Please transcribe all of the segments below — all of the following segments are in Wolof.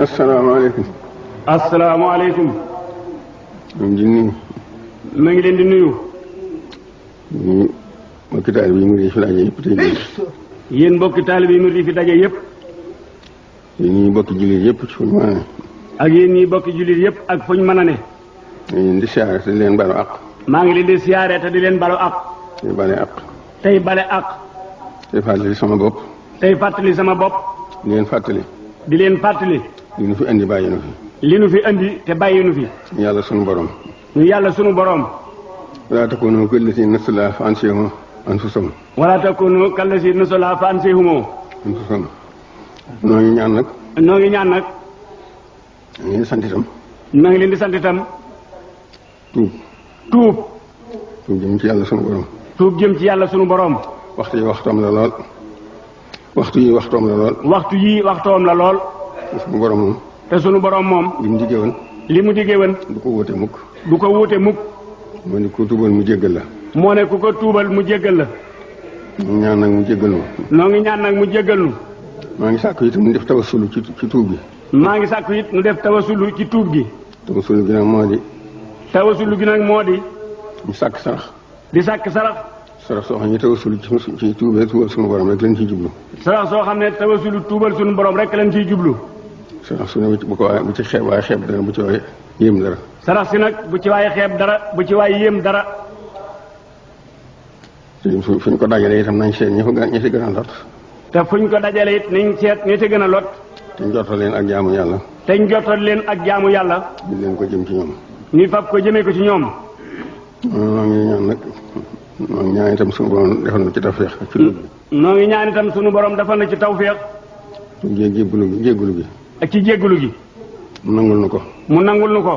asalaamaaleykum. asalaamaaleykum. ñu ngi nuyu. ma ngi leen di nuyu. ñu mbokki taalibe yi mu ngi fi daje yëpp tey jii. yéen mbokki taalibe yi mu ngi fi daje yëpp. yéen ñii mbokki jullit yëpp ci fu ñu mën a ne. ak yéen ñii mbokki jullit yëpp ak fu ñu mën a ne. ñu ngi leen di siyaare te di leen balu àq. maa ngi leen di siyaare te di leen balu àq. tey bale àq. tey bale àq. tey fàttali sama bopp. tey fàttali sama bopp. di leen fàttali. di leen fàttali. li nu fi andi bàyyi nu fi. li nu fi andi te bàyyi nu fi. yàlla sunu borom. ñu yàlla sunu borom. wala takunu kallati nasulaa fa ansahum anfusahum. wala takunu kallati nasulaa fa ansahum anfusahum. noo ngi ñaan nag. noo ngi ñaan nag. maa ngi leen di sant itam. maa ngi leen di sant itam. tuub. tuub. tuub jëm ci yàlla sunu borom. tuub jëm ci yàlla sunu borom. waxtu yi waxtoom la lool. waxtu yi waxtoom la lool. waxtu yii waxtoom la lool. sunu borom moom. te sunu borom moom. li mu diggee woon. li mu diggee woon. du ko wóote mukk. du ko wuute mukk. moo ne ku tuubal mu jéggal la. moo ne ku ko tuubal mu jéggal la. mu ñaan nag mu jéggal ma. noo ngi ñaan nag mu jéggal nu. maa ngi sàkku itam mu def tawasulu ci tuub gi. maa ngi sàkku it nu def tawasulu ci tuub gi. tawasulu gi nag moo di. tawasulu gi nag moo di. ñu sàkk sarax. di sàkk sarax. sarax soo xam ne tawasulu ci tuubal sunu borom rek lañ ciy jublu. sarax soo xam ne tawasulu tuubal sunu borom rek lañ ciy jublu. sarax su ne bu ko waaye bu ci xeeb waaye xeeb dara bu ci waaye yéem dara. sarax si nag bu ci waaye xeeb dara bu ci waaye yéem dara. fu ñu ko dajalee itam nañ seet ñi ci gën a lot. te fuñ ko dajale it nañ seet ñi ci gën a lot. te njortal leen ak jaamu yàlla. te njortal leen ak jaamu yàlla. ñu leen ko jëm ci ñoom. ñu fab ko jëmee ko ci ñoom. noo ngi ñaan nag noo ngi ñaan itam sunu borom defal na ci tawfeex ci tuub bi. noo ngi ñaan itam sunu borom defal na ci tawfeex. jéggulu gi. ak ci jéggulu gi. mu nangul nu ko. mu nangul nu ko.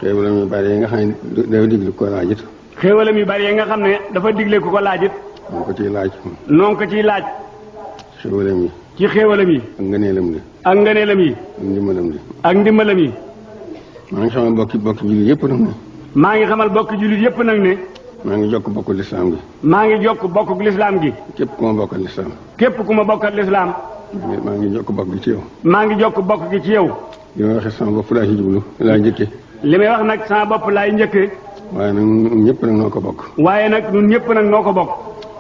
xéewalam yu bari yi nga xam ne dafa digle ko laajit. xéewalam yu bari yi nga xam ne dafa digle ku ko laajit. noo ko ciy laaj. noo ko ciy laaj. xéewalam yi. ci xéewalam yi. ak ngëneelam li. ak ngëneelam yi. ak ndimbalam li. ak ndimbalam yi. maa ngi xamal bokki jullit yëpp nag ne. maa ngi xamal bokki jullit yëpp nag ne. maa ngi jokk bokku lislaam gi. maa ngi jokk bokku lislaam gi. képp ku ma bokkal lislaam. képp ku ma bokkal lislaam. maa ngi jokk bokk gi ci yow. maa ngi jokk bokk gi ci yow. li ma waxee sama bopp laa ci jublu laa njëkke. li may wax nag sama bopp laay njëkke. waaye nag ñun ñëpp nag noo ko bokk. waaye nag ñun ñëpp nag noo ko bokk.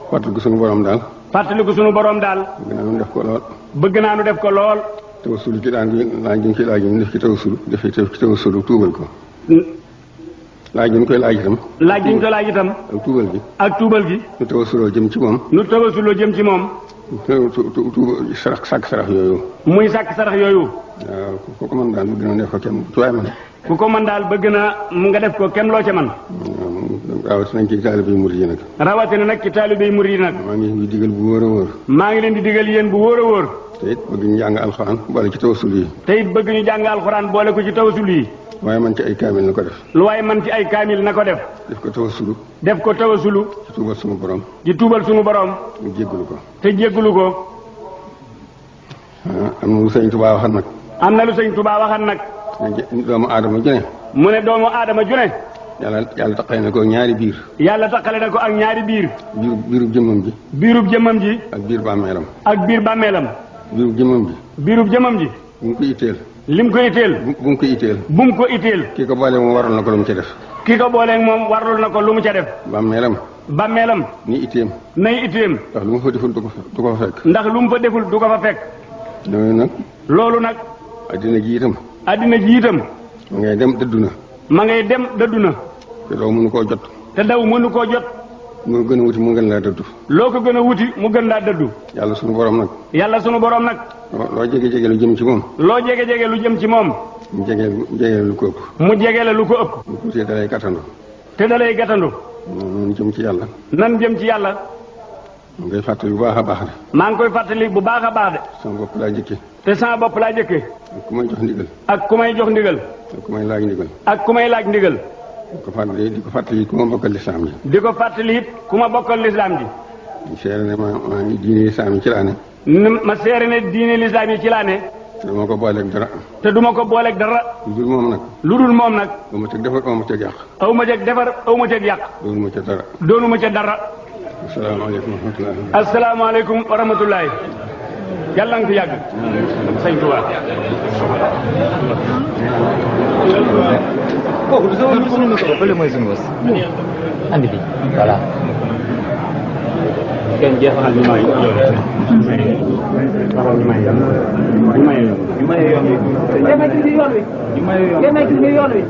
fàttaliku sunu borom daal. fàttaliku sunu borom daal. bëgg naa nu def ko lool. bëgg naa nu def ko lool. tawassul ci daan laaj ñu ci laaj ñu def ci tawassul def ci tawassul tuubal ko. laaj ñu koy laaj itam. laaj ñu koy laaj itam. ak tuubal gi. ak tuubal gi. nu tawassuloo jëm ci moom. nu tawassuloo jëm ci moom. tuubal sàkk sarax yooyu. muy sàkk sarax yooyu. waaw ku ko mën daal bëgg na def ko kenn ci waay man. ku ko mën daal bëgg na nga def ko kenn loo ca man. rawatina ci taalibe yi murid yi nag. rawatina nag ci taalibe yi murid yi nag. maa ngi leen di digal bu wóor a wóor. maa ngi leen di digal yéen bu wóor a wóor. te it bëgg ñu jàng alxuraan boole ci tawassul yi. te it bëgg ñu jàng alxuraan boole ko ci tawassul yi. waaye man ci ay kaamil na ko def. lu waaye man ci ay kaamil na ko def. def ko tawassulu. def ko tawassulu. ci tuubal sunu borom. di tuubal sunu borom. mu jéggalu ko. te jéggalu ko. am na lu sëñ Tuubaa waxan nag. am na lu sëñ Tuubaa waxan nag. doomu aadama ju ne. mu ne doomu aadama ju ne. yàlla taqale na ko ñaari biir. yàlla taqale na ko ak ñaari biir. biirub jëmmam ji. biirub jëmmam ji. ak biir bàmmeelam. ak biir bàmmeelam. biirub jëmmam ji. biirub jëmmam ji. bu mu ko itteel. lim ko itteel. bu mu ko itteel. bu mu ko itteel. kii ko boole moom waral na ko lu mu ca def. kii ko booleeg moom warul na ko lu mu ca def. bàmmeelam. bàmmeelam. ni itteem. nay itteem. ndax lu mu fa deful du ko fa fekk. ndax lu mu fa deful du ko fa fekk. loolu nag. loolu nag. addina ji itam. addina ji itam. ma ngay dem dëddu na. ma ngay dem dëddu na. te daw mënu koo jot. te daw mënu koo jot. mu gën a wuti mu gën laa dëddu. loo ko gën a wuti mu gën laa dëddu. yàlla sunu borom nag. yàlla sunu borom nag. loo jege lu jëm ci moom. loo jege lu jëm ci moom. mu jege lu ko ëpp. mu jege la lu ko ëpp. bu tuutee dalay gàttandu. te dalay gàttandu. noonu jëm ci yàlla. nan jëm ci yàlla. maa ngi koy fàttali bu baax a baax de. maa ngi koy fàttali bu baax a baax de. sama bopp laa jëkke. te sama bopp laa jëkke. ak ku may jox ndigal. ak ku may jox ndigal. ak ku may laaj ndigal. ak ku may laaj ndigal. di ko fàttali ku ma bokkal lislaam ji. di ko fàttali it ku ma bokkal lislaam ji. di seere ne maa ngi diine lislaam yi ci laa ne. ma seere ne diine lislaam yi ci laa ne. te duma ko booleeg dara. te duma ko booleeg dara. lu dul moom nag. lu dul moom nag. aw ma teg defar aw ma teg yàq. aw ma teg defar aw ma teg yàq. doonu ma ca dara. doonu ma ca dara. asalaamaaleykum wa rahmatulah. asalaamaaleykum wa rahmatulah. yàlla nga fi yàgg sëñ Tuubaa suñu micro fële mooy suñu bës andi bi voilà kenn jeexal ñu may waxal ñu may yoon wi